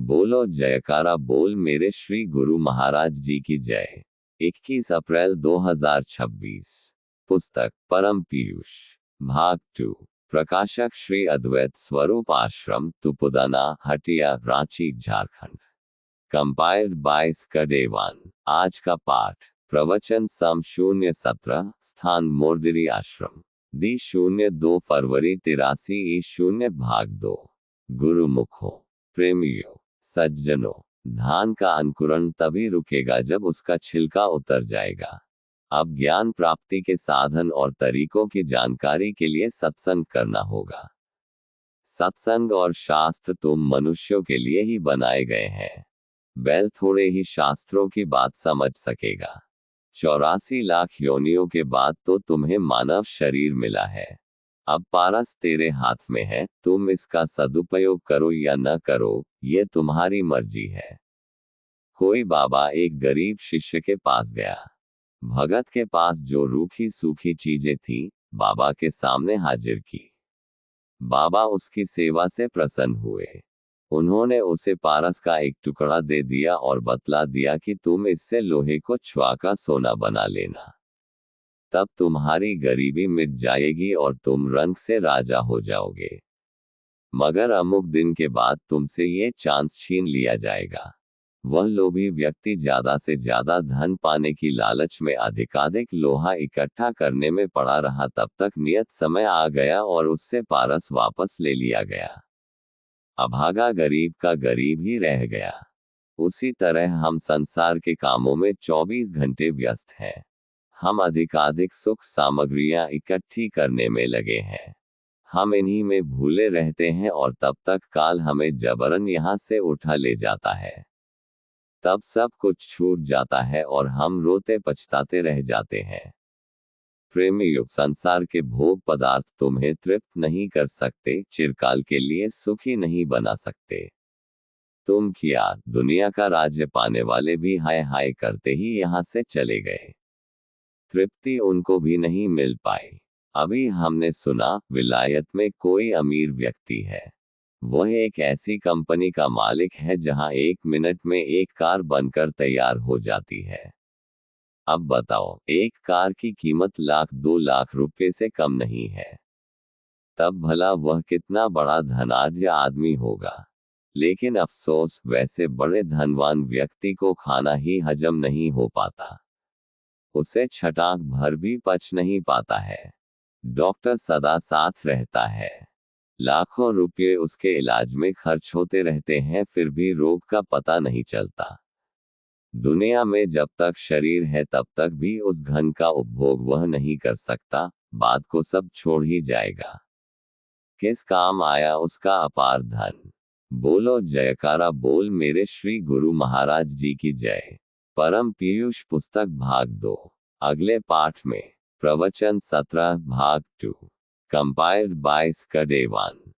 बोलो जयकारा बोल मेरे श्री गुरु महाराज जी की जय। 21 अप्रैल 2026। पुस्तक परम पीयूष, भाग 2। प्रकाशक श्री अद्वैत स्वरूप आश्रम, तुपुदाना, हटिया, रांची, झारखंड। कंपाइल्ड बाय स्कडेवान। आज का पाठ। प्रवचन सम 017, स्थान मोरदिरी आश्रम, दी 02 फरवरी 83 ई 0 भाग 2। गुरुमुखों, प्रेमियों, सज्जनों, धान का अंकुरण तभी रुकेगा जब उसका छिलका उतर जाएगा। अब ज्ञान प्राप्ति के साधन और तरीकों की जानकारी के लिए सत्संग करना होगा। सत्संग और शास्त्र तुम मनुष्यों के लिए ही बनाए गए हैं। बैल थोड़े ही शास्त्रों की बात समझ सकेगा। 84 लाख योनियों के बाद तो तुम्हें मानव शरीर मिला है। अब पारस तेरे हाथ में है, तुम इसका सदुपयोग करो या न करो, ये तुम्हारी मर्जी है। कोई बाबा एक गरीब शिष्य के पास गया। भगत के पास जो रूखी सूखी चीजें थीं, बाबा के सामने हाजिर की। बाबा उसकी सेवा से प्रसन्न हुए। उन्होंने उसे पारस का एक टुकड़ा दे दिया और बतला दिया कि तुम इससे लोहे को छुआकर सोना बना लेना। तब तुम्हारी गरीबी मिट जाएगी और तुम रंग से राजा हो जाओगे। मगर अमुक दिन के बाद तुमसे ये चांस छीन लिया जाएगा। वह लोभी व्यक्ति ज्यादा से ज्यादा धन पाने की लालच में अधिकाधिक लोहा इकट्ठा करने में पड़ा रहा। तब तक नियत समय आ गया और उससे पारस वापस ले लिया गया। अभागा गरीब का गरीब ही रह गया। उसी तरह हम संसार के कामों में 24 घंटे व्यस्त हैं। हम अधिकाधिक सुख सामग्रियां इकट्ठी करने में लगे हैं। हम इन्हीं में भूले रहते हैं और तब तक काल हमें जबरन यहां से उठा ले जाता है। तब सब कुछ छूट जाता है और हम रोते पछताते रह जाते हैं। प्रेमियों, संसार के भोग पदार्थ तुम्हें तृप्त नहीं कर सकते, चिरकाल के लिए सुखी नहीं बना सकते। तुम क्या, दुनिया का राज्य पाने वाले भी हाय हाय करते ही यहां से चले गए। तृप्ति उनको भी नहीं मिल पाई। अभी हमने सुना, विलायत में कोई अमीर व्यक्ति है। वह एक ऐसी कंपनी का मालिक है जहां 1 मिनट में एक कार बनकर तैयार हो जाती है। अब बताओ, एक कार की कीमत लाख 2 लाख रुपए से कम नहीं है। तब भला वह कितना बड़ा धनाढ्य आदमी होगा। लेकिन अफसोस, वैसे बड़े धनवान व्यक्ति को खाना ही हजम नहीं हो पाता। उसे छटाक भर भी पच नहीं पाता है। डॉक्टर सदा साथ रहता है। लाखों रुपये उसके इलाज में खर्च होते रहते हैं, फिर भी रोग का पता नहीं चलता। दुनिया में जब तक शरीर है तब तक भी उस धन का उपभोग वह नहीं कर सकता, बाद को सब छोड़ ही जाएगा। किस काम आया उसका अपार धन। बोलो जयकारा बोल मेरे श्री गुरु महाराज जी की जय। परम पीयूष पुस्तक भाग 2। अगले पाठ में प्रवचन 17 भाग 2। Compiled by स्कडेवान।